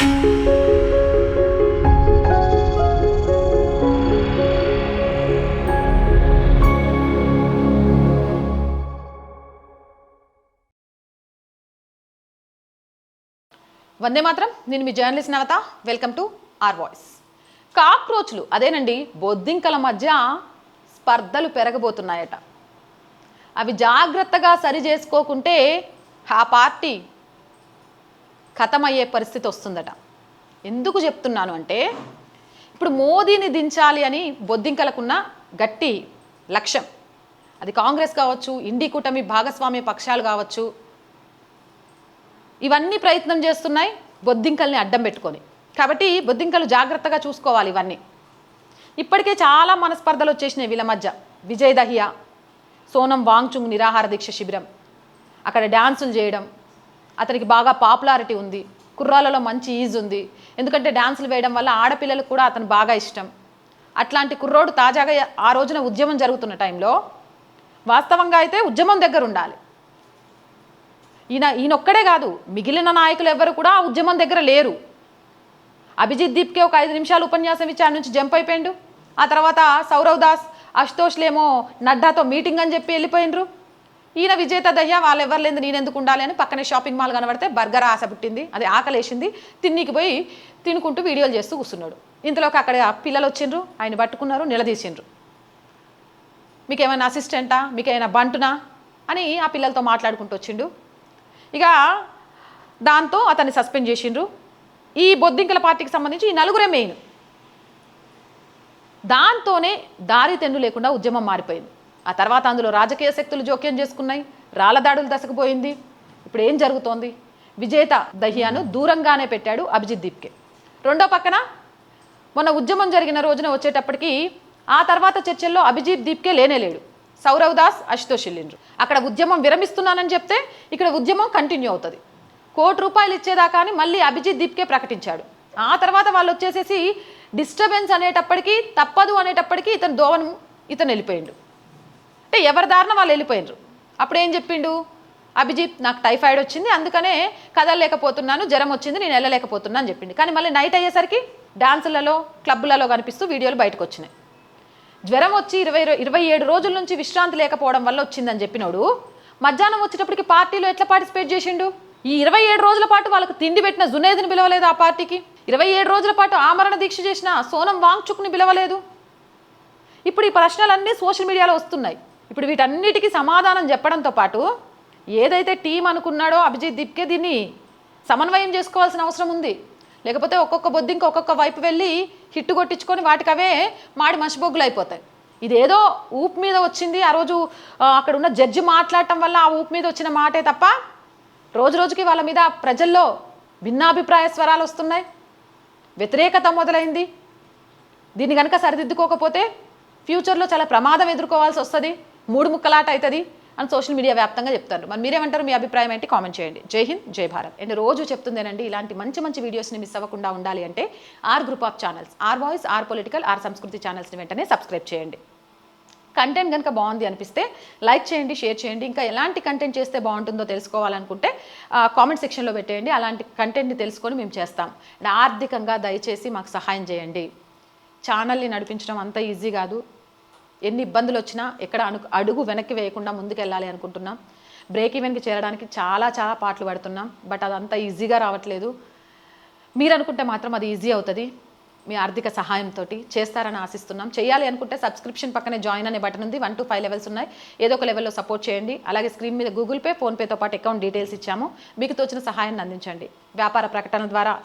వందే మాత్రం. నేను మీ journalist Navatha. Welcome to R voice. కాక్రోచ్లు అదేనండి బొద్దింకల మధ్య స్పర్ధలు పెరగబోతున్నాయట. అవి జాగ్రత్తగా సరి చేసుకోకుంటే ఆ పార్టీ ఖతమయ్యే పరిస్థితి వస్తుందట. ఎందుకు చెప్తున్నాను అంటే, ఇప్పుడు మోదీని దించాలి అని బొద్దింకలకున్న గట్టి లక్ష్యం. అది కాంగ్రెస్ కావచ్చు, ఇండి కూటమి భాగస్వామ్య పక్షాలు కావచ్చు, ఇవన్నీ ప్రయత్నం చేస్తున్నాయి బొద్దింకల్ని అడ్డం పెట్టుకొని. కాబట్టి బొద్దింకలు జాగ్రత్తగా చూసుకోవాలి ఇవన్నీ. ఇప్పటికే చాలా మనస్పర్ధలు వచ్చేసినాయి వీళ్ళ మధ్య. విజయ్ దహియా, సోనం వాంగ్చుంగ్ నిరాహార దీక్ష శిబిరం, అక్కడ డ్యాన్సులు చేయడం. అతనికి బాగా పాపులారిటీ ఉంది, కుర్రాలలో మంచి ఈజ్ ఉంది. ఎందుకంటే డ్యాన్సులు వేయడం వల్ల ఆడపిల్లలకు కూడా అతను బాగా ఇష్టం. అట్లాంటి కుర్రోడు తాజాగా ఆ రోజున ఉద్యమం జరుగుతున్న టైంలో, వాస్తవంగా అయితే ఉద్యమం దగ్గర ఉండాలి. ఈయనొక్కడే కాదు, మిగిలిన నాయకులు ఎవరు కూడా ఆ ఉద్యమం దగ్గర లేరు. అభిజిత్ దీప్కే ఒక 5 నిమిషాలు ఉపన్యాసం ఇచ్చి ఆయన నుంచి జంప్ అయిపోయిండు. ఆ తర్వాత సౌరవ్ దాస్, అశుతోష్లేమో నడ్డాతో మీటింగ్ అని చెప్పి వెళ్ళిపోయినరు. ఈయన విజేత దహ్యా వాళ్ళు ఎవరు లేదు నేను ఎందుకు ఉండాలి అని పక్కనే షాపింగ్ మాల్ కనబడితే బర్గర్ ఆశ పుట్టింది, అది ఆకలేసింది, తిన్నికి పోయి తినుకుంటూ వీడియోలు చేస్తూ కూర్చున్నాడు. ఇంతలోకి అక్కడ పిల్లలు వచ్చిండ్రు, ఆయన పట్టుకున్నారు, నిలదీసిండ్రు. మీకేమైనా అసిస్టెంటా, మీకేమైనా బంటునా అని ఆ పిల్లలతో మాట్లాడుకుంటూ వచ్చిండు. ఇక దాంతో అతన్ని సస్పెండ్ చేసిండ్రు. ఈ బొద్దింకల పార్టీకి సంబంధించి ఈ నలుగురే మెయిన్. దాంతోనే దారి తెన్ను లేకుండా ఉద్యమం మారిపోయింది. ఆ తర్వాత అందులో రాజకీయ శక్తులు జోక్యం చేసుకున్నాయి, రాళ్లదాడులు దశకు పోయింది. ఇప్పుడు ఏం జరుగుతోంది? విజేత దహియాను దూరంగానే పెట్టాడు అభిజిత్ దీప్కే. రెండో పక్కన మొన్న ఉద్యమం జరిగిన రోజున వచ్చేటప్పటికి ఆ తర్వాత చర్చల్లో అభిజిత్ దీప్కే లేనేలేడు. సౌరవ్ దాస్, అశుతోష్ వెళ్ళిండ్రు. అక్కడ ఉద్యమం విరమిస్తున్నానని చెప్తే ఇక్కడ ఉద్యమం కంటిన్యూ అవుతుంది. ₹1 ఇచ్చేదాకా అని మళ్ళీ అభిజిత్ దీప్కే ప్రకటించాడు. ఆ తర్వాత వాళ్ళు వచ్చేసేసి డిస్టర్బెన్స్ అనేటప్పటికీ, తప్పదు అనేటప్పటికీ ఇతను వెళ్ళిపోయిండు. అంటే ఎవరి దారిన వాళ్ళు వెళ్ళిపోయినరు. అప్పుడు ఏం చెప్పిండు అభిజిత్, నాకు టైఫాయిడ్ వచ్చింది, అందుకనే కదలలేకపోతున్నాను, జ్వరం వచ్చింది, నేను వెళ్ళలేకపోతున్నా అని చెప్పిండు. కానీ మళ్ళీ నైట్ అయ్యేసరికి డాన్సులలో, క్లబ్బులలో కనిపిస్తూ వీడియోలు బయటకు వచ్చినాయి. జ్వరం వచ్చి 27 రోజుల నుంచి విశ్రాంతి లేకపోవడం వల్ల వచ్చిందని చెప్పినోడు మధ్యాహ్నం వచ్చేటప్పటికి పార్టీలో ఎట్లా పార్టిసిపేట్ చేసిండు? ఈ 27 రోజుల పాటు వాళ్ళకు తిండి పెట్టిన జునేద్ని పిలవలేదు ఆ పార్టీకి. 27 రోజుల పాటు ఆమరణ దీక్ష చేసిన సోనం వాంగ్చుక్ని పిలవలేదు. ఇప్పుడు ఈ ప్రశ్నలన్నీ సోషల్ మీడియాలో వస్తున్నాయి. ఇప్పుడు వీటన్నిటికీ సమాధానం చెప్పడంతో పాటు ఏదైతే టీం అనుకున్నాడో అభిజిత్ దీప్కే దీన్ని సమన్వయం చేసుకోవాల్సిన అవసరం ఉంది. లేకపోతే ఒక్కొక్క బొద్దింక ఒక్కొక్క వైపు వెళ్ళి హిట్టు కొట్టించుకొని వాటికి అవే మాడి మసిబొగ్గులు అయిపోతాయి. ఇదేదో ఊపు మీద వచ్చింది, ఆ రోజు అక్కడ ఉన్న జడ్జి మాట్లాడటం వల్ల ఆ ఊపు మీద వచ్చిన మాటే తప్ప రోజు రోజుకి వాళ్ళ మీద ప్రజల్లో భిన్నాభిప్రాయ స్వరాలు వస్తున్నాయి, వ్యతిరేకత మొదలైంది. దీన్ని కనుక సరిదిద్దుకోకపోతే ఫ్యూచర్లో చాలా ప్రమాదం ఎదుర్కోవాల్సి వస్తుంది, 3 ముక్కలాట అవుతుంది అని సోషల్ మీడియా వ్యాప్తంగా చెప్తారు. మరి మీరేమంటారు? మీ అభిప్రాయం ఏంటి? కామెంట్ చేయండి. జై హింద్, జై భారత్. అండ్ రోజు చెప్తుందేనండి, ఇలాంటి మంచి మంచి వీడియోస్ని మిస్ అవ్వకుండా ఉండాలి అంటే or group of channels, or voice, or political, or Sanskriti ఛానల్స్ని వెంటనే సబ్స్క్రైబ్ చేయండి. కంటెంట్ కనుక బాగుంది అనిపిస్తే లైక్ చేయండి, షేర్ చేయండి. ఇంకా ఎలాంటి కంటెంట్ చేస్తే బాగుంటుందో తెలుసుకోవాలనుకుంటే కామెంట్ సెక్షన్లో పెట్టేయండి. అలాంటి కంటెంట్ని తెలుసుకొని మేము చేస్తాం. ఆర్థికంగా దయచేసి మాకు సహాయం చేయండి. ఛానల్ని నడిపించడం అంత ఈజీ కాదు. ఎన్ని ఇబ్బందులు వచ్చినా ఎక్కడ అడుగు వెనక్కి వేయకుండా ముందుకెళ్ళాలి అనుకుంటున్నాం. బ్రేక్ ఈవెన్కి చేరడానికి చాలా పాటలు పడుతున్నాం. బట్ అదంతా ఈజీగా రావట్లేదు. మీరు అనుకుంటే మాత్రం అది ఈజీ అవుతుంది. మీ ఆర్థిక సహాయంతో చేస్తారని ఆశిస్తున్నాం. చేయాలి అనుకుంటే సబ్స్క్రిప్షన్ పక్కనే జాయిన్ అనే బటన్ ఉంది. 1 to 5 లెవెల్స్ ఉన్నాయి. ఏదో ఒక లెవెల్లో సపోర్ట్ చేయండి. అలాగే స్క్రీన్ మీద గూగుల్ పే, ఫోన్పేతో పాటు అకౌంట్ డీటెయిల్స్ ఇచ్చాము. మీకు తోచిన సహాయాన్ని అందించండి. వ్యాపార ప్రకటన ద్వారా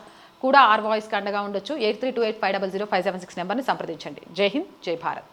కూడా ఆర్ వాయిస్కి అండగా ఉండొచ్చు. 8328500576 నెంబర్ని సంప్రదించండి. జై హింద్, జై భారత్.